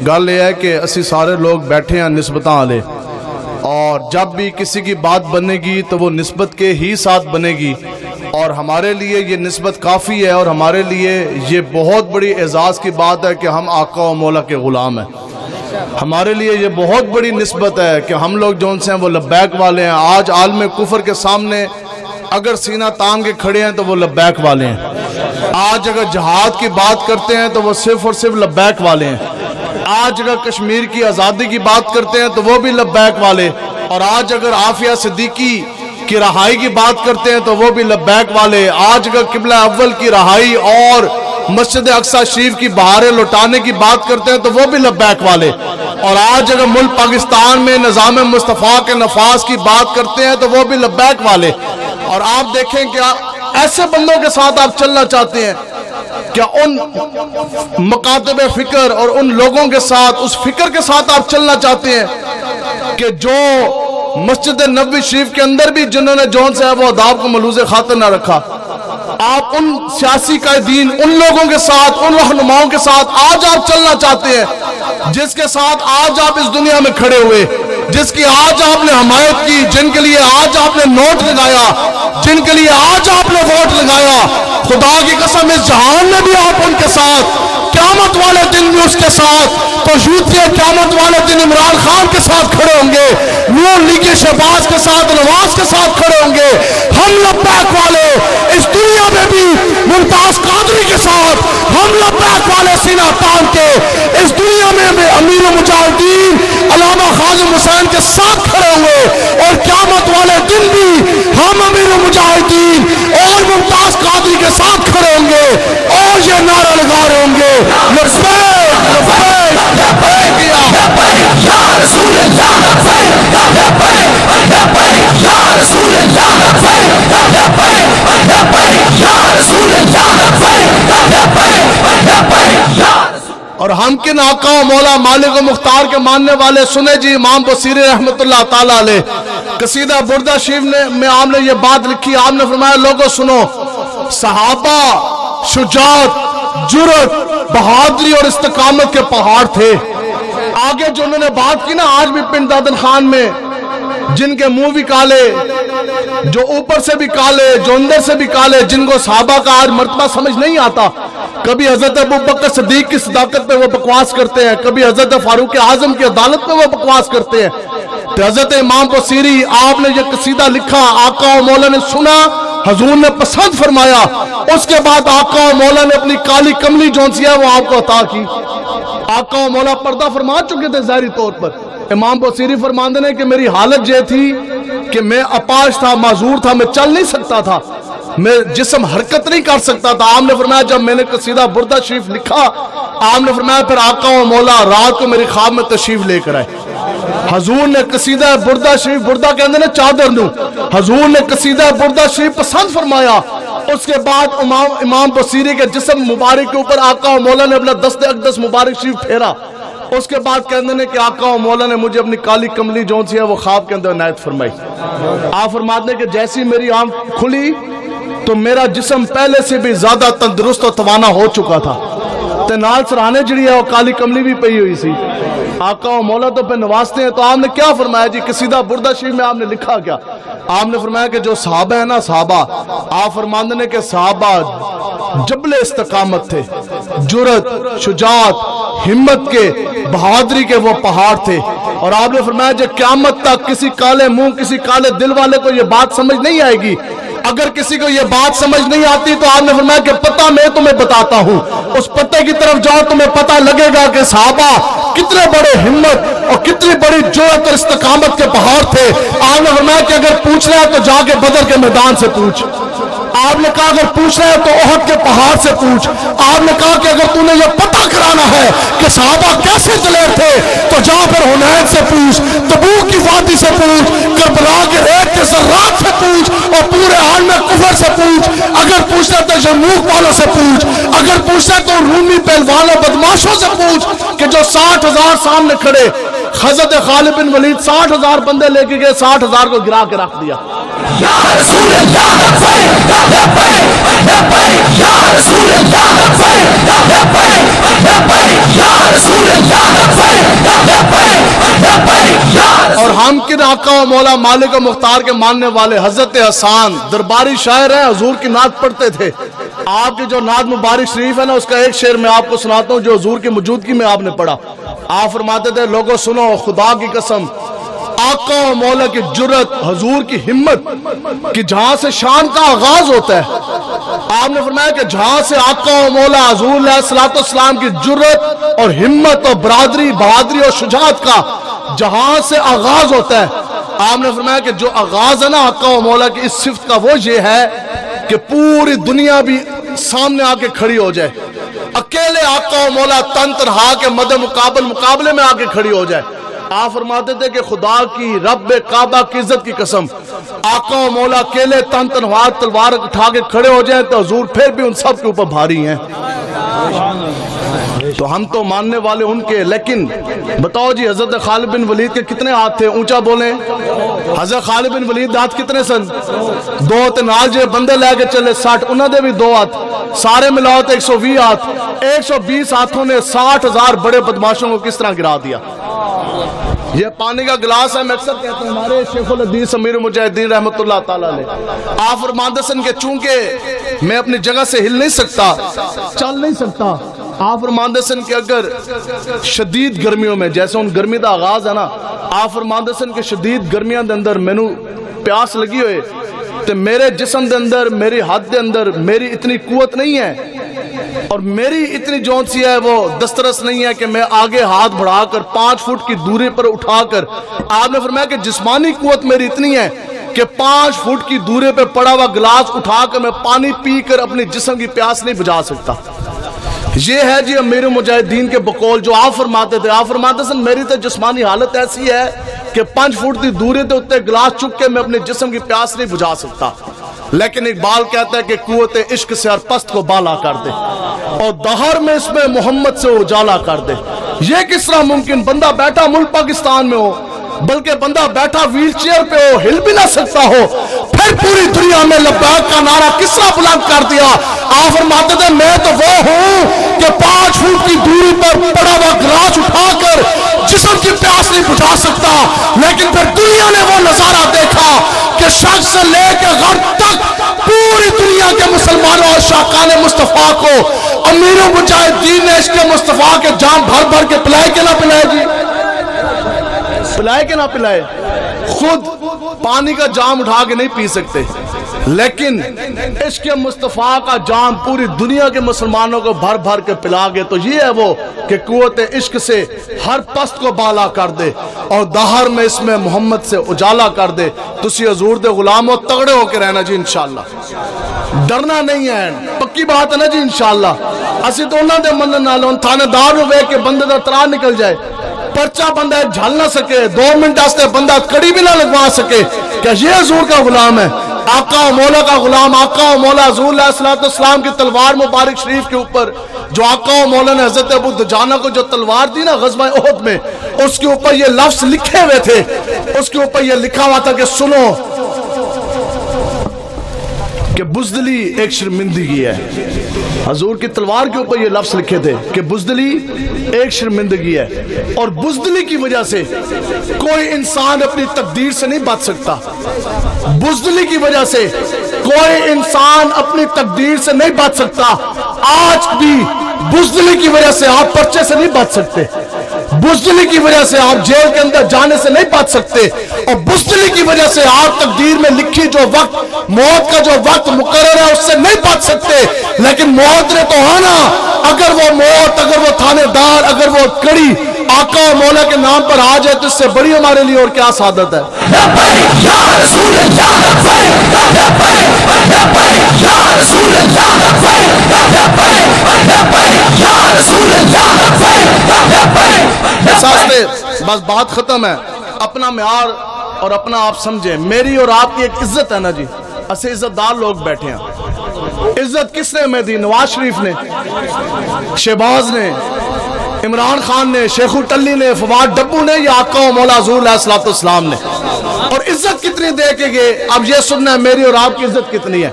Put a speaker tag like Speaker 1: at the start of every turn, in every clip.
Speaker 1: گل یہ ہے کہ اسی سارے لوگ بیٹھے ہیں نسبتاں والے، اور جب بھی کسی کی بات بنے گی تو وہ نسبت کے ہی ساتھ بنے گی، اور ہمارے لیے یہ نسبت کافی ہے، اور ہمارے لیے یہ بہت بڑی اعزاز کی بات ہے کہ ہم آقا و مولا کے غلام ہیں۔ ہمارے لیے یہ بہت بڑی نسبت ہے کہ ہم لوگ جون سے ہیں وہ لبیک والے ہیں۔ آج عالم کفر کے سامنے اگر سینہ تان کے کھڑے ہیں تو وہ لبیک والے ہیں۔ آج اگر جہاد کی بات کرتے ہیں تو وہ صرف اور صرف لبیک والے ہیں۔ آج اگر کشمیر کی آزادی کی بات کرتے ہیں تو وہ بھی لبیک والے، اور آج اگر عافیہ صدیقی کی رہائی کی بات کرتے ہیں تو وہ بھی لبیک والے۔ آج اگر قبلہ اول کی رہائی اور مسجد اقصی شریف کی بہاریں لوٹانے کی بات کرتے ہیں تو وہ بھی لبیک والے، اور آج اگر ملک پاکستان میں نظام مصطفیٰ کے نفاذ کی بات کرتے ہیں تو وہ بھی لبیک والے۔ اور آپ دیکھیں کہ ایسے بندوں کے ساتھ آپ چلنا چاہتے ہیں، کیا ان مکاتب فکر اور ان لوگوں کے ساتھ، اس فکر کے ساتھ آپ چلنا چاہتے ہیں کہ جو مسجد نبوی شریف کے اندر بھی جنہوں نے جون سے ہے وہ آداب کو ملوث خاطر نہ رکھا؟ آپ ان سیاسی قائدین، ان لوگوں کے ساتھ، ان رہنماؤں کے ساتھ آج آپ چلنا چاہتے ہیں جس کے ساتھ آج آپ اس دنیا میں کھڑے ہوئے، جس کی آج آپ نے حمایت کی، جن کے لیے آج آپ نے نوٹ لگایا، جن کے لیے آج آپ نے ووٹ لگایا۔ خدا کی قسم اس جہان میں بھی آپ ان کے ساتھ، قیامت والے دن بھی اس کے ساتھ، تو یوتھی قیامت والے دن عمران خان کے ساتھ کھڑے ہوں گے، نور لیگ شہباز کے ساتھ، نواز کے ساتھ کھڑے ہوں گے۔ ہم لبیک والے اس دنیا میں بھی ممتاز قادری کے ساتھ، ہم لبیک والے سینہ تان کے اس دنیا میں بھی امیر مجاہدین علامہ خازم حسین کے ساتھ کھڑے ہوئے، اور قیامت والے دن بھی ہم امیر مجاہدین اور ممتاز قادری کے ساتھ کھڑے ہوں گے، اور یہ نعرہ لگا رہے ہوں گے لبیک لبیک لبیک یا رسول اللہ، لبیک لبیک یا رسول اللہ، لبیک لبیک یا رسول اللہ، لبیک لبیک یا۔ اور ہم کن آقا و مولا مالک و مختار کے ماننے والے سنے جی امام بصیری رحمت اللہ تعالیٰ علیہ قصیدہ بردہ شریف میں آپ نے یہ بات لکھی، آپ نے فرمایا لوگوں سنو، صحابہ شجاعت، جرت، بہادری اور استقامت کے پہاڑ تھے۔ آگے جو انہوں نے بات کی نا، آج بھی پنڈ دادن خان میں جن کے منہ بھی کالے، جو اوپر سے بھی کالے، جو اندر سے بھی کالے، جن کو صحابہ کا آج مرتبہ سمجھ نہیں آتا، کبھی حضرت ابوبکر صدیق کی صداقت پہ وہ بکواس کرتے ہیں، کبھی حضرت فاروق اعظم کی عدالت پہ وہ بکواس کرتے ہیں۔ تو حضرت امام بصیری آپ نے یہ قصیدہ لکھا، آقا و مولا نے سنا، حضور نے پسند فرمایا، اس کے بعد آقا و مولا نے اپنی کالی کملی جون سی ہے وہ آپ کو عطا کی۔ آقا و مولا پردہ فرما چکے تھے ظاہری طور پر۔ امام بصیری فرماندے نے کہ میری حالت یہ تھی کہ میں اپاہج تھا، معذور تھا، میں چل نہیں سکتا تھا، میں جسم حرکت نہیں کر سکتا تھا۔ آپ نے فرمایا جب میں نے قصیدہ بردہ شریف لکھا، آپ نے فرمایا پھر آقا و مولا رات کو میری خواب میں تشریف لے کر آئے۔ حضور نے قصیدہ بردہ شریف، بردہ کہندے نے چادر نو، حضور نے قصیدہ بردہ شریف پسند فرمایا۔ اس کے بعد امام بصیری کے جسم مبارک کے اوپر آقا و مولا نے اپنا دست اقدس مبارک شریف پھیرا۔ اس کے بعد کہندے نے کہ آقا و مولا نے مجھے اپنی کالی کملی جون سی ہے وہ خواب کے اندر عنایت فرمائی۔ آپ فرماتے ہیں کہ جیسی میری آنکھ کھلی تو میرا جسم پہلے سے بھی زیادہ تندرست اور توانا ہو چکا تھا، تے نال سرانے جڑی ہے وہ کالی کملی بھی پئی ہوئی سی۔ آقا و مولا تو پہ نوازتے ہیں، تو آپ نے کیا فرمایا جی؟ قصیدہ بردہ شریف میں آپ نے لکھا کیا؟ آپ نے فرمایا کہ جو صحابہ ہیں نا، صحابہ، آپ فرماندے نے کہ صحابہ جبل استقامت تھے، جرت، شجاعت، ہمت کے، بہادری کے وہ پہاڑ تھے۔ اور آپ نے فرمایا جو قیامت تک کسی کالے منہ، کسی کالے دل والے کو یہ بات سمجھ نہیں آئے گی۔ اگر کسی کو یہ بات سمجھ نہیں آتی تو آپ نے فرمایا کہ پتہ میں تمہیں بتاتا ہوں، اس پتے کی طرف جاؤ تمہیں پتہ لگے گا کہ صحابہ کتنے بڑے ہمت اور کتنی بڑی جرأت اور استقامت کے پہاڑ تھے۔ آپ نے فرمایا کہ اگر پوچھ رہا ہے تو جا کے بدر کے میدان سے پوچھ۔ آپ نے کہا اگر پوچھ رہے ہیں تو احد کے پہاڑ سے پوچھ۔ آپ نے کہا کہ اگر تو نے یہ پتہ کرانا ہے کہ صحابہ کیسے دلیر تھے تو جا پھر حنین سے پوچھ، تبوک کی وادی سے پوچھ، کربلا کے ریت کے ذرات سے پوچھ، اور پورے عالم کفر سے پوچھ۔ اگر پوچھنا تو یرموک والوں سے پوچھ، اگر پوچھنا تو رومی پہلوانوں بدماشوں سے پوچھ کہ جو 60,000 سامنے کھڑے، حضرت خالد بن ولید 60,000 بندے لے کے گئے، 60,000 کو گرا کے رکھ دیا۔ یا رسول اللہ لبیک لبیک لبیک یا رسول اللہ لبیک لبیک لبیک یا رسول اللہ و مولا مالک و مختار کے ماننے والے حضرت حسان درباری شاعر ہیں، حضور کی نعت پڑھتے تھے. آپ کی جو نعت مبارک شریف ہے نا، اس کا ایک شعر میں آپ کو سناتا ہوں جو حضور کی موجودگی میں آپ نے پڑھا. آپ فرماتے تھے لوگوں سنو خدا کی قسم، آقا و مولا کی جرت، حضور کی ہمت کہ جہاں سے شان کا آغاز ہوتا ہے. آپ نے فرمایا کہ جہاں سے آقا و مولا حضور علیہ الصلوۃ والسلام کی جرت اور ہمت اور برادری بہادری اور شجاعت کا جہاں سے آغاز ہوتا ہے، آپ نے فرمایا کہ جو آغاز ہے نا آقا و مولا کی اس صفت کا، وہ یہ ہے کہ پوری دنیا بھی سامنے آ کے کھڑی ہو جائے. اکیلے آقا و مولا تن تنہا کے مد مقابلے میں آ کے کھڑی ہو جائے. آپ فرماتے تھے کہ خدا کی رب کعبہ کی عزت کی قسم، آقا و مولا اکیلے تن تنہا تلوار اٹھا کے کھڑے ہو جائیں تو حضور پھر بھی ان سب کے اوپر بھاری ہیں. تو ہم تو ماننے والے ان کے، لیکن بتاؤ جی حضرت خالد بن ولید کے کتنے ہاتھ تھے؟ اونچا بولیں. حضرت خالد بن ولید ہاتھ کتنے سن؟ 2 تے نال جے بندے لے کے چلے 60، انہوں نے بھی 2 ہاتھ، سارے ملاؤ تو 120 ہاتھ. 120 ہاتھوں نے 60,000 بڑے بدماشوں کو کس طرح گرا دیا. یہ پانی کا گلاس ہے. میں اکثر کہتا ہوں ہمارے شیخ الحدیث امیر المجاہدین رحمت اللہ تعالیٰ نے آپ فرماتے سن کہ چونکہ میں اپنی جگہ سے ہل نہیں سکتا، چل نہیں سکتا، آپ فرماتے سن کہ اگر شدید گرمیوں میں، جیسے ان گرمی دا آغاز ہے نا، آپ فرماتے سن کہ شدید گرمیاں دے اندر مینو پیاس لگی ہوئے تو میرے جسم دے اندر، میری ہاتھ دے اندر میری اتنی قوت نہیں ہے اور میری اتنی جون سی ہے وہ دسترس نہیں ہے کہ میں آگے ہاتھ بڑھا کر 5 فٹ کی دوری پر اٹھا کر، آپ نے فرمایا کہ جسمانی قوت میری اتنی ہے کہ 5 فٹ کی دوری پہ پڑا ہوا گلاس اٹھا کر میں پانی پی کر اپنی جسم کی پیاس نہیں بجھا سکتا. یہ ہے جی امیر المجاہدین کے بقول جو آپ فرماتے تھے. آپ فرماتے سن میری تو جسمانی حالت ایسی ہے کہ 5 فٹ کی دوری تے اتنے گلاس چک کے میں اپنے جسم کی پیاس نہیں بجھا سکتا. لیکن اقبال کہتا ہے کہ قوت عشق سے ہر پست کو بالا کر دے اور دہر میں اس میں محمد سے اجالا کر دے. یہ کس طرح ممکن؟ بندہ بیٹھا ملک پاکستان میں ہو، بلکہ بندہ بیٹھا ویل چیئر پہ ہو، ہل بھی نہ سکتا ہو، پھر پوری دنیا میں لبیک کا نعرہ کس طرح بلند کر دیا. آپ فرماتے تھے میں تو وہ ہوں کہ 5 فٹ کی دوری پر پڑا ہوا گلاس اٹھا کر جسم کی پیاس نہیں بجھا سکتا. لیکن پھر دنیا نے وہ نظارہ دیکھا کہ شرق سے لے کے غرب تک پوری دنیا کے مسلمانوں اور شاقان مصطفیٰ کو امیر المجاہدین نے عشق مصطفیٰ کے جام بھر بھر کے پلائے کہ نہ پلائے جی؟ پلائے کہ نہ پلائے؟ خود پانی کا جام اٹھا کے نہیں پی سکتے، لیکن عشق مصطفیٰ کا جام پوری دنیا کے مسلمانوں کو بھر بھر کے پلا گئے. تو یہ ہے وہ کہ قوت عشق سے ہر پست کو بالا کر دے اور دہر میں اس میں محمد سے اجالا کر دے. تسی حضور دے غلام ہو، تگڑے ہو کے رہنا جی انشاءاللہ، ڈرنا نہیں ہے، پکی بات ہے نا جی انشاءاللہ. اسی تو انہوں دے منن نال ہن تھانے دار نو ویکھ کے بندے دا ترا نکل جائے، پرچہ بندہ جھل نہ سکے، 2 منٹ واسطے بندہ کڑی بھی نہ لگوا سکے کہ یہ حضور کا غلام ہے، آقا و مولا کا غلام. آقا و مولا حضور علیہ الصلوۃ والسلام کی تلوار مبارک شریف کے اوپر جو آقا و مولا نے حضرت ابو دجانہ کو جو تلوار دی نا غزوہ احد میں، اس کے اوپر یہ لفظ لکھے ہوئے تھے. اس کے اوپر یہ لکھا ہوا تھا کہ سنو کہ بزدلی ایک شرمندگی ہے. حضور کی تلوار کے اوپر یہ لفظ لکھے تھے کہ بزدلی ایک شرمندگی ہے، اور بزدلی کی وجہ سے کوئی انسان اپنی تقدیر سے نہیں بچ سکتا. بزدلی کی وجہ سے کوئی انسان اپنی تقدیر سے نہیں بچ سکتا. آج بھی بزدلی کی وجہ سے آپ پرچے سے نہیں بچ سکتے، بزدلی کی وجہ سے آپ جیل کے اندر جانے سے نہیں بچ سکتے، اور بزدلی کی وجہ سے آپ تقدیر میں لکھی جو وقت، موت کا جو وقت مقرر ہے اس سے نہیں بچ سکتے. لیکن موت نے تو آنا، اگر وہ موت، اگر وہ تھانے دار، اگر وہ کڑی آقا و مولا کے نام پر آ جائے تو اس سے بڑی ہمارے لیے اور کیا سعادت ہے. بس بات ختم ہے. اپنا معیار اور اپنا آپ سمجھیں. میری اور آپ کی ایک عزت ہے نا جی، اسے عزت دار لوگ بیٹھے ہیں. عزت کس نے ہمیں دی؟ نواز شریف نے، شہباز نے، عمران خان نے، شیخ ٹلی نے، فواد ڈبو نے، یا آقا و مولا حضور علیہ الصلوۃ والسلام نے. اور عزت کتنی دے کے گئے؟ اب یہ سننا ہے میری اور آپ کی عزت کتنی ہے.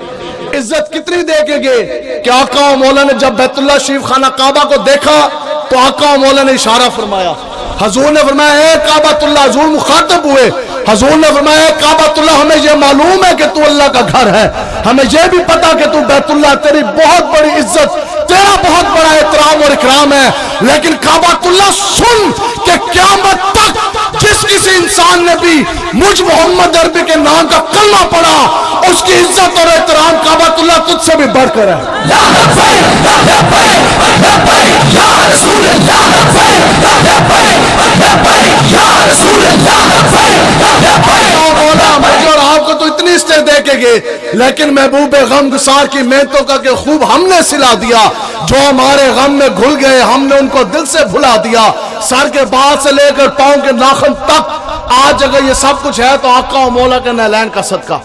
Speaker 1: عزت کتنی دے کے گئے کہ آقا و مولا نے جب بیت اللہ شریف خانہ کعبہ کو دیکھا تو آقا و مولا نے اشارہ فرمایا. حضور نے فرمایا اے کعبۃ اللہ، حضور مخاطب ہوئے حضور نے فرمایا کعبۃ اللہ ہمیں یہ معلوم ہے کہ تو اللہ کا گھر ہے، ہمیں یہ بھی پتا کہ تو بیت اللہ، تیری بہت بڑی عزت، تیرا بہت بڑا احترام اور اکرام ہے، لیکن کعبۃ اللہ سن کہ قیامت تک جس کسی انسان نے بھی مجھ محمد عربی کے نام کا کلمہ پڑھا، اس کی عزت اور احترام کعبۃ اللہ تجھ سے بھی بڑھ کر ہے۔
Speaker 2: یا لبیک لبیک لبیک یا رسول اللہ، لبیک لبیک لبیک یا رسول اللہ، لبیک لبیک۔
Speaker 1: مولا مجھے اور آپ کو تو اتنی اسٹے دے کے گئے، لیکن محبوب غم گسار کی محنتوں کا کہ خوب ہم نے سلا دیا، جو ہمارے غم میں گھل گئے ہم نے ان کو دل سے بھلا دیا، سر کے بال سے لے کر پاؤں کے ناخن تک۔ آج اگر یہ سب کچھ ہے تو آقا و مولا کے نعلین کا صدقہ،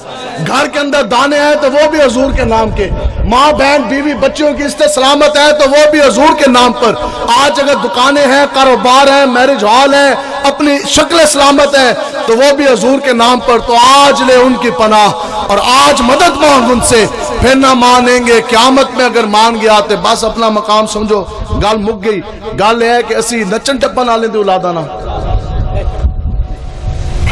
Speaker 1: گھر کے اندر دانے ہیں تو وہ بھی حضور کے نام کے، ماں بہن بیوی بچوں کی عزت سلامت ہے تو وہ بھی حضور کے نام پر، آج اگر دکانیں ہیں، کاروبار ہیں، میرج ہال ہیں، اپنی شکل سلامت ہے تو وہ بھی حضور کے نام پر، تو آج لے ان کی پناہ اور آج مدد مانگ ان سے، پھر نہ مانیں گے قیامت میں اگر مان گیا تو بس اپنا مقام سمجھو گل مک گئی۔ گل یہ ہے کہ اسی نچن ٹپن والے دی اولاداں نہ،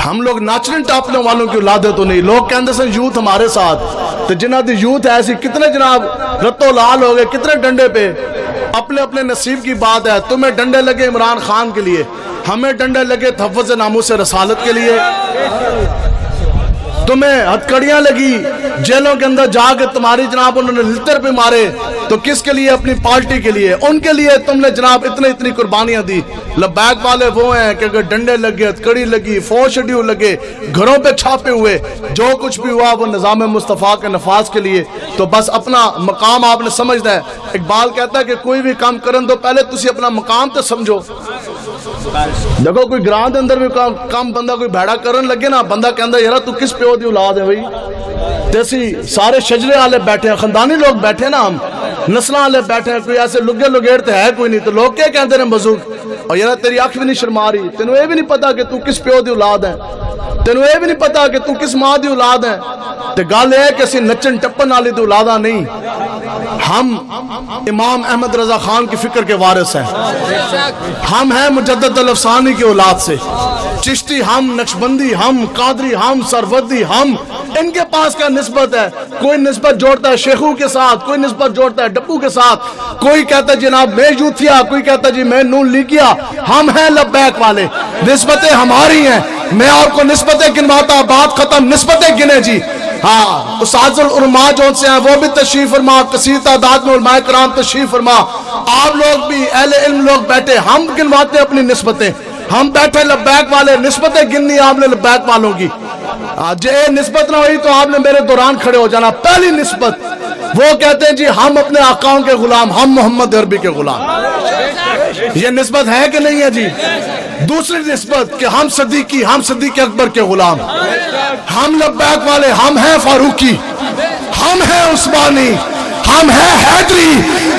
Speaker 1: ہم لوگ ناچنے ٹاپنے والوں کی اولادیں تو نہیں۔ لوگ کہندے سن یوتھ ہمارے ساتھ، تو جنہ دی یوتھ ایسی کتنے جناب رتو لال ہو گئے، کتنے ڈنڈے پہ، اپنے اپنے نصیب کی بات ہے۔ تمہیں ڈنڈے لگے عمران خان کے لیے، ہمیں ڈنڈے لگے تحفظ ناموس رسالت کے لیے، تمہیں ہتھکڑیاں لگی جیلوں کے اندر جا کے تمہاری جناب انہوں نے لتر پہ مارے، تو کس کے لیے؟ اپنی پارٹی کے لیے، ان کے لیے تم نے جناب اتنی قربانیاں دی۔ لبیک والے وہ ہیں کہ اگر ڈنڈے لگے، ہتھکڑی لگی، فوج شیڈیول لگے، گھروں پہ چھاپے ہوئے، جو کچھ بھی ہوا وہ نظام مصطفیٰ کے نفاذ کے لیے، تو بس اپنا مقام آپ نے سمجھنا ہے۔ اقبال کہتا ہے کہ کوئی بھی کام کرن دو پہلے تسی اپنا مقام تو سمجھو۔ دیکھو کوئی گراؤنڈ اندر بھی کام بندہ کوئی بھیڑا کرن لگے نا، بندہ کہندا یار تو کس پیو دی اولاد ہے بھائی، تیسی سارے شجرے والے بیٹھے ہیں، خاندانی لوگ بیٹھے ہیں نا، ہم نسلاں والے بیٹھے ہیں، کوئی ایسے لگے لگیڑ تے ہے کوئی نہیں، تو لوگ کیا کہتے ہیں مزوق، اور یار تیری آنکھ بھی نہیں شرما رہی، تینوں یہ بھی نہیں پتا کہ تو کس پیو دی اولاد ہے، تینوں یہ بھی نہیں پتا کہ تو کس ماں دی اولاد ہے۔ تے گل یہ ہے کہ اسی نچن ٹپن والی دی اولاداں نہیں، ہم امام احمد رضا خان کی فکر کے وارث ہیں، ہم ہیں مجدد الافسانی کی اولاد سے، چشتی ہم، نقشبندی ہم، قادری ہم، سروردی ہم، ان کے پاس کیا نسبت ہے؟ کوئی نسبت جوڑتا ہے شیخو کے ساتھ، کوئی نسبت جوڑتا ہے ڈپو کے ساتھ، کوئی کہتا ہے جناب میں یوتھیا، کوئی کہتا ہے جی میں نون لیگیا، ہم ہیں لبیک والے، نسبتیں ہماری ہیں۔ میں آپ کو نسبتیں گنواتا، بات ختم، نسبتیں گنے جی۔ ہاں استاذ العلماء جو سے ہیں وہ بھی تشریف فرما، کثیر تعداد میں علماء کرام تشریف فرما، آپ لوگ بھی اہل علم لوگ بیٹھے، ہم گنواتے اپنی نسبتیں، ہم بیٹھے لبیک والے، نسبتیں گننی آپ نے لبیک والوں کی۔ جے نسبت نہ ہوئی تو آپ نے میرے دوران کھڑے ہو جانا۔ پہلی نسبت وہ کہتے ہیں جی ہم اپنے آقاؤں کے غلام، ہم محمد عربی کے غلام، یہ نسبت ہے کہ نہیں ہے جی؟ دوسری نسبت کہ ہم صدیقی، ہم صدیق اکبر کے غلام، ہم لبیک والے، ہم ہیں فاروقی، ہم ہیں عثمانی، ہم ہیں حیدری،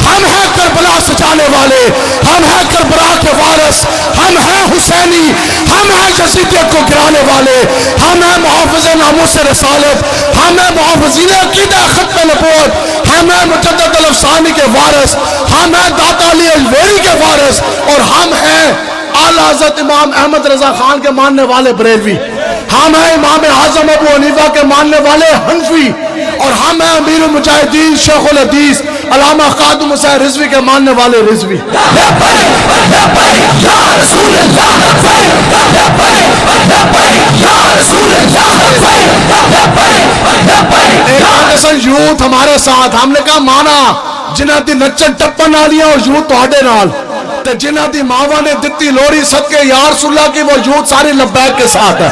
Speaker 1: ہم ہیں کربلا سجانے والے، ہم ہیں کربلا کے وارث، ہم ہیں حسینی، ہم ہیں یزیدیت کو گرانے والے، ہم ہیں محافظ ناموس رسالت، ہم ہیں محافظین عقیدہ ختم نبوت، ہم ہیں مجدد الافسانی کے وارث، ہم ہیں داتا علی الویری کے وارث، اور ہم ہیں اعلیٰ حضرت امام احمد رضا خان کے ماننے والے بریلوی، ہم ہیں امام اعظم ابو حنیفہ کے ماننے والے حنفی، اور ہم ہیں امیر المجاہدین شیخ الحدیث علامہ قادم حسین رضوی کے ماننے والے رضوی۔ یوتھ ہمارے ساتھ، ہم نے کہا مانا جنہ دی نچن ٹپن والیاں اور یوتھ تہاڈے نال، تے جنہ دی ماواں نے دتی لوڑی صدقے یا رسول اللہ کی، وہ یوتھ ساری لبیک کے ساتھ ہے۔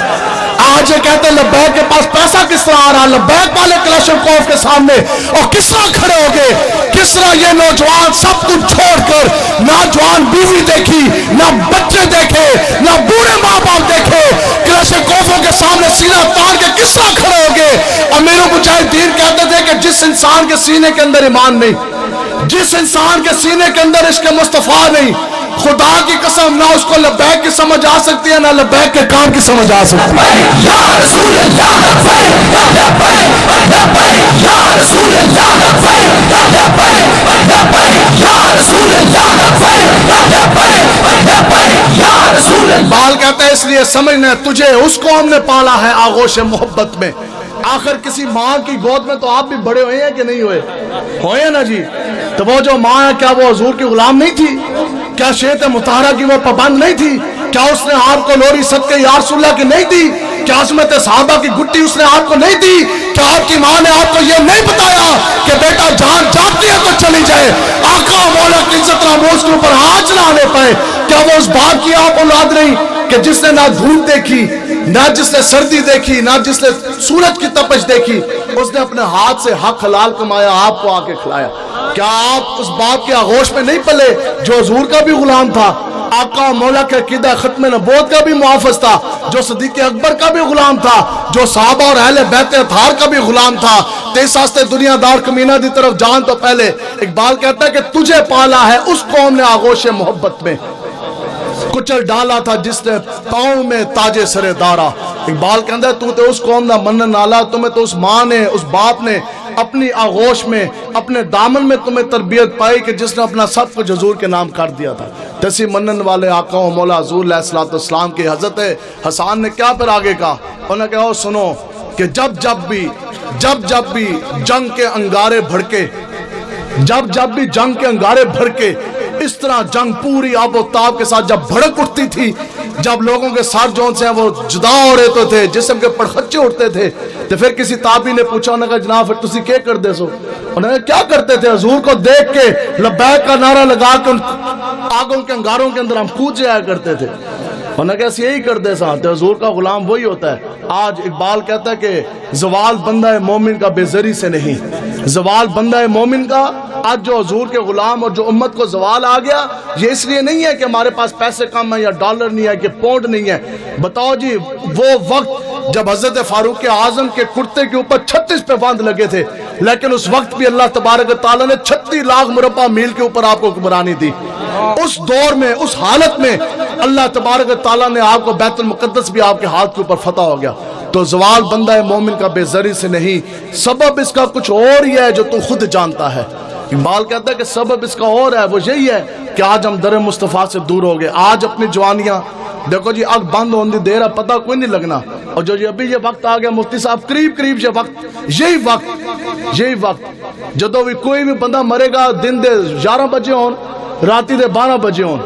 Speaker 1: آج یہ کہتے ہیں لبیک کے پاس پیسہ کس طرح آ رہا، لبیک والے کلاشنکوف کے سامنے اور کس طرح کھڑے ہو گئے، کس طرح یہ نوجوان سب کچھ چھوڑ کر، نہ جوان بیوی دیکھی، نہ بچے دیکھے، نہ بوڑھے ماں باپ دیکھے، کلاشنکوفوں کے سامنے سینہ تاڑ کے کس طرح کھڑے ہو گئے۔ امیر المجاہدین کہتے تھے کہ جس انسان کے سینے کے اندر ایمان نہیں، جس انسان کے سینے کے اندر عشق مصطفیٰ نہیں، خدا کی قسم نہ اس کو لبیک کی سمجھ آ سکتی ہے، نہ لبیک کے کام کی سمجھ آ سکتی ہے۔
Speaker 2: یا رسول اللہ لبیک لبیک لبیک، یا رسول اللہ لبیک لبیک لبیک، یا رسول اللہ لبیک لبیک لبیک، یا رسول اللہ۔
Speaker 1: بال کہتے اس لیے سمجھنا تجھے اس قوم نے پالا ہے آغوش محبت میں. آخر کسی ماں کی گود میں تو آپ بھی بڑے ہوئے ہیں کہ نہیں ہوئے ہیں نا جی. تو وہ جو ماں ہے کیا وہ حضور کی غلام نہیں تھی؟ کیا شیعت مطہرہ کی وہ پابند نہیں تھی؟ کیا اس نے آپ کو لوری صدقے یا رسول اللہ کی نہیں دی؟ کیا عظمت صحابہ کی گٹی اس نے آپ کو نہیں دی؟ کیا آپ کی ماں نے آپ کو یہ نہیں بتایا کہ بیٹا جان جاتی ہے تو چلی جائے؟ آقا مولا کی عزت ناموس کے اوپر ہاتھ نہ آنے پائے. کیا وہ اس باپ کی آپ اولاد نہیں کہ جس نے نہ دھوپ دیکھی، نہ جس نے سردی دیکھی، نہ جس نے سورج کی تپش دیکھی، اس نے اپنے ہاتھ سے حق حلال کمایا، آپ کو آ کے کھلایا؟ کیا آپ اس باپ کے آغوش میں نہیں پلے جو حضور کا بھی غلام تھا، آقا مولا کے عقیدہ ختم نبوت کا بھی محافظ تھا، جو صدیق اکبر کا بھی غلام تھا، جو صحابہ اور اہل بیت اطہار کا بھی غلام تھا؟ تیس آستے دنیا دار کمینہ دی طرف جان تو پہلے اقبال کہتا ہے کہ تجھے پالا ہے اس قوم نے آغوش محبت میں، کچل ڈالا تھا جس نے پاؤں میں تاج سر دارا. اقبال کہتا ہے تو تے اس قوم نہ منن نالا، تمہیں تو اس ماں نے اس باپ نے اپنی آغوش میں اپنے دامن میں تمہیں تربیت پائی کہ جس نے اپنا سب کچھ حضور کے نام کر دیا تھا. تیسی منن والے آقا و مولا حضور علیہ الصلوۃ والسلام کی حضرت حسان نے کیا پھر آگے کہا؟ انہوں نے کہا سنو کہ جب بھی جنگ کے انگارے بھڑکے، جب بھی جنگ کے انگارے بھڑکے، اس طرح جنگ پوری آب و تاب کے ساتھ جب بھڑک اٹھتی تھی، جب لوگوں کے سر جون سے وہ جدا ہو رہے تھے، جسم کے پڑخچے اٹھتے تھے، تو پھر کسی تابعی نے پوچھا، انہوں نے کہا جناب پھر تسی کیا کر دے سو؟ انہوں نے کیا کرتے تھے؟ حضور کو دیکھ کے لبیک کا نعرہ لگا کے ان آگوں کے انگاروں کے اندر ہم کود جایا کرتے تھے. انہوں نے کہا یہی کرتے ساتھ، حضور کا غلام وہی ہوتا ہے. آج اقبال کہتا ہے کہ زوال بندہ مومن کا بے زری سے نہیں، زوال بندہ مومن کا آج جو حضور کے غلام اور جو امت کو زوال آ گیا، یہ اس لیے نہیں ہے کہ ہمارے پاس پیسے کم ہیں یا ڈالر نہیں ہے کہ پونڈ نہیں ہے. بتاؤ جی وہ وقت جب حضرت فاروق اعظم کے کرتے کے اوپر 36 پہ باندھ لگے تھے، لیکن اس وقت بھی اللہ تبارک و تعالیٰ نے 36 لاکھ مربع میل کے اوپر آپ کو حکمرانی دی. اس دور میں، اس حالت میں اللہ تبارک و تعالیٰ نے آپ کو بیت المقدس بھی آپ کے ہاتھ کے اوپر فتح ہو گیا. تو زوال بندہ مومن کا بے زری سے نہیں، سبب اس کا کچھ اور ہی ہے جو تو خود جانتا ہے. اقبال کہتا ہے کہ سبب اس کا اور ہے، وہ یہی ہے کہ آج ہم در مصطفیٰ سے دور ہو گئے. آج اپنی جوانیاں دیکھو جی، آگ بند ہونے دی دیر ہے، پتہ کوئی نہیں لگنا. اور جو ابھی یہ وقت آ گیا مفتی صاحب، قریب یہی وقت جدو بھی کوئی بھی بندہ مرے گا، دن دے 11 بجے ہون، راتی دے 12 بجے ہون،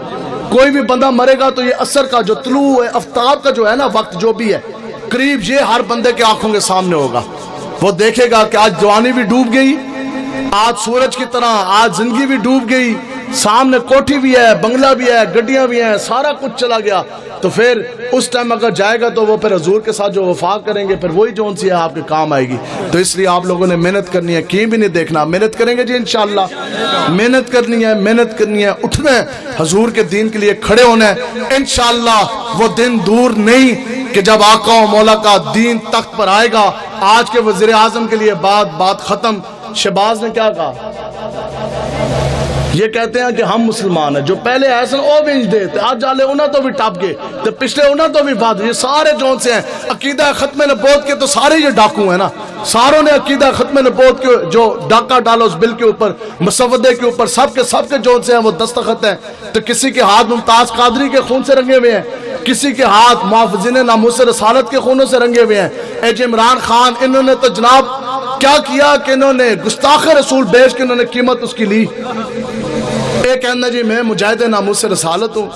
Speaker 1: کوئی بھی بندہ مرے گا تو یہ عصر کا جو طلوع آفتاب کا جو ہے نا وقت جو بھی ہے، قریب یہ ہر بندے کے آنکھوں کے سامنے ہوگا. وہ دیکھے گا کہ آج جوانی بھی ڈوب گئی، آج سورج کی طرح آج زندگی بھی ڈوب گئی، سامنے کوٹھی بھی ہے، بنگلہ بھی ہے، گڈیاں بھی ہیں، سارا کچھ چلا گیا. تو پھر اس ٹائم اگر جائے گا تو وہ پھر حضور کے ساتھ جو وفا کریں گے، پھر وہی جون سی ہے آپ کے کام آئے گی. تو اس لیے آپ لوگوں نے محنت کرنی ہے، کہیں بھی نہیں دیکھنا. محنت کریں گے جی انشاءاللہ، محنت کرنی ہے، اٹھنا ہے، حضور کے دین کے لیے کھڑے ہونا ہے. انشاءاللہ وہ دن دور نہیں کہ جب آقا و مولا کا دین تخت پر آئے گا. آج کے وزیر اعظم کے لیے بات ختم. شہباز نے کیا کہا؟ یہ کہتے ہیں کہ ہم مسلمان ہیں، جو پہلے ایسا او بینج دے تے آج جالے انہاں تو بھی ٹاپ گئے تے پچھلے انہاں تو بھی بات. یہ سارے جون سے ہیں عقیدہ ختم نبوت کے، تو سارے یہ ڈاکو ہیں نا. ساروں نے عقیدہ ختم نبوت کے جو ڈاکہ ڈالا اس بل کے اوپر، مسودے کے اوپر، سب کے جون سے ہیں وہ دستخط ہیں. تو کسی کے ہاتھ ممتاز قادری کے خون سے رنگے ہوئے ہیں، کسی کے ہاتھ محافظین ناموس رسالت کے خونوں سے رنگے ہوئے ہیں. اے جی عمران خان، انہوں نے تو جناب کیا کیا کہ انہوں نے گستاخ رسول بیچ کے انہوں نے قیمت اس کی لی. ایک کہنا جی میں مجاہد ناموس رسالت ہوں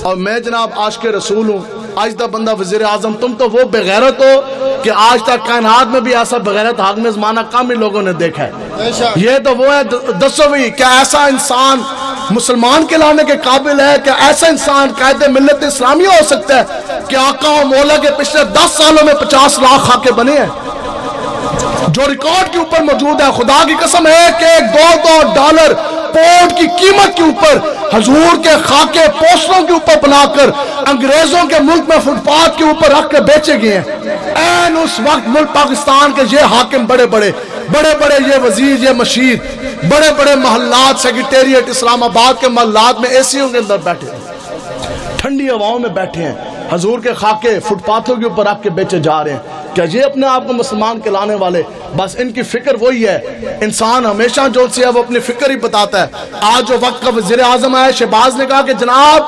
Speaker 1: اور میں جناب عاشق رسول ہوں. آج تک بندہ وزیر اعظم، تم تو وہ بغیرت ہو کہ آج تک کائنات میں بھی ایسا بغیرت حاکم زمانہ کم ہی لوگوں نے دیکھا ہے. یہ تو وہ ہے. دسو بھی کیا ایسا انسان مسلمان کہلانے کے قابل ہے؟ کیا ایسا انسان قائد ملت اسلامی ہو سکتا ہے کہ آقا و مولا کے پچھلے 10 سالوں میں 50 لاکھ خاکے بنے ہیں جو ریکارڈ کے اوپر موجود ہے؟ خدا کی قسم ہے کہ $2 پاؤنڈ کی قیمت کے اوپر حضور کے خاکے پوسٹروں کے اوپر بنا کر انگریزوں کے ملک میں فٹ پاتھ کے اوپر رکھ کے بیچے گئے ہیں. این اس وقت ملک پاکستان کے یہ حاکم بڑے بڑے یہ وزیر، یہ مشیر، بڑے بڑے محلات، سیکریٹریٹ اسلام آباد کے محلات میں ایسیوں کے اندر بیٹھے ہیں، ٹھنڈی ہواؤں میں بیٹھے ہیں، حضور کے خاکے فٹ پاتھوں کے اوپر رکھ کے بیچے جا رہے ہیں. کیا یہ اپنے آپ کو مسلمان کہلانے والے؟ بس ان کی فکر وہی ہے. انسان ہمیشہ جو سے ہے وہ اپنی فکر ہی بتاتا ہے. آج جو وقت کا وزیر اعظم ہے، شہباز نے کہا کہ جناب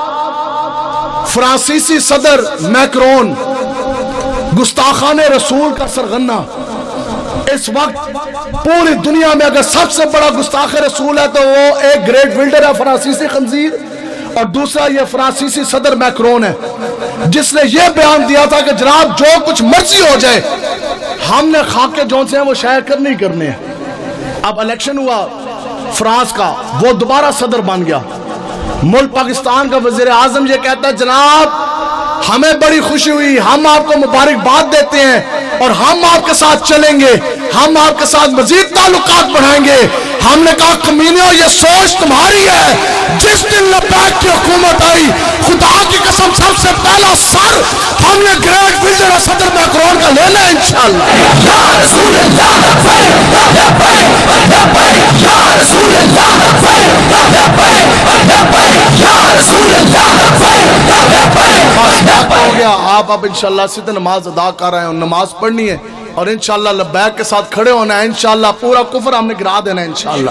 Speaker 1: فرانسیسی صدر میکرون گستاخان رسول کا سرغنہ، اس وقت پوری دنیا میں اگر سب سے بڑا گستاخ رسول ہے تو وہ ایک گریٹ ولڈر ہے فرانسیسی خنزیر، اور دوسرا یہ فرانسیسی صدر میکرون ہے جس نے یہ بیان دیا تھا کہ جناب جو کچھ مرضی ہو جائے ہم نے خاکے جون سے ہیں وہ شائع کرنے ہی کرنے ہیں۔ اب الیکشن ہوا فرانس کا، وہ دوبارہ صدر بن گیا، ملک پاکستان کا وزیر اعظم یہ کہتا ہے جناب ہمیں بڑی خوشی ہوئی، ہم آپ کو مبارکباد دیتے ہیں اور ہم آپ کے ساتھ چلیں گے، ہم آپ کے ساتھ مزید تعلقات بڑھائیں گے۔ ہم نے کہا کمینیوں یہ سوچ تمہاری ہے، جس دن لبیک کی حکومت آئی خدا کی قسم سب سے پہلا سر ہم نے گریٹ ولڈر اور صدر میکرون کا لینا ہے انشاءاللہ۔
Speaker 2: یا رسول اللہ لبیک لبیک لبیک یا رسول اللہ لبیک لبیک لبیک یا رسول اللہ لبیک لبیک
Speaker 1: وقت ہو گیا، آپ اب انشاءاللہ سیدھے نماز ادا کر رہے ہیں اور نماز پڑھنی ہے اور انشاءاللہ لبیک کے ساتھ کھڑے ہونا ہے، انشاءاللہ پورا کفر ہم نے گرا دینا ہے انشاءاللہ۔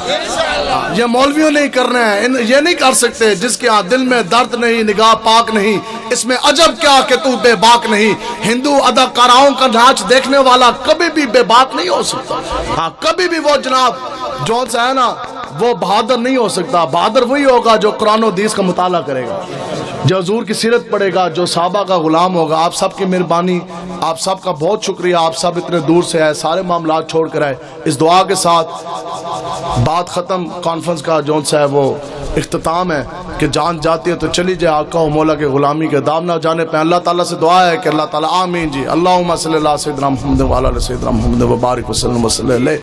Speaker 1: یہ مولویوں نہیں کرنا ہے، یہ نہیں کر سکتے جس کے دل میں درد نہیں، نگاہ پاک نہیں، اس میں عجب کیا کہ تو بے باک نہیں۔ ہندو اداکاراؤں کا ناچ دیکھنے والا کبھی بھی بے باک نہیں ہو سکتا، ہاں کبھی بھی وہ جناب جو ہے نا وہ بہادر نہیں ہو سکتا۔ بہادر وہی ہوگا جو قرآن و حدیث کا مطالعہ کرے گا، جو حضور کی سیرت پڑھے گا، جو صحابہ کا غلام ہوگا۔ آپ سب کی مہربانی، آپ سب کا بہت شکریہ، آپ سب اتنے دور سے آئے، سارے معاملات چھوڑ کر آئے۔ اس دعا کے ساتھ بات ختم، کانفرنس کا جون سا ہے وہ اختتام ہے کہ جان جاتی ہے تو چلی جائے، آقا و مولا کے غلامی کے دام نہ جانے پہ۔ اللہ تعالیٰ سے دعا ہے کہ اللہ تعالیٰ آمین جی، اللہم صلی اللہ سیدنا محمد و علی سیدنا محمد و بارک وسلم وصلی علیہ۔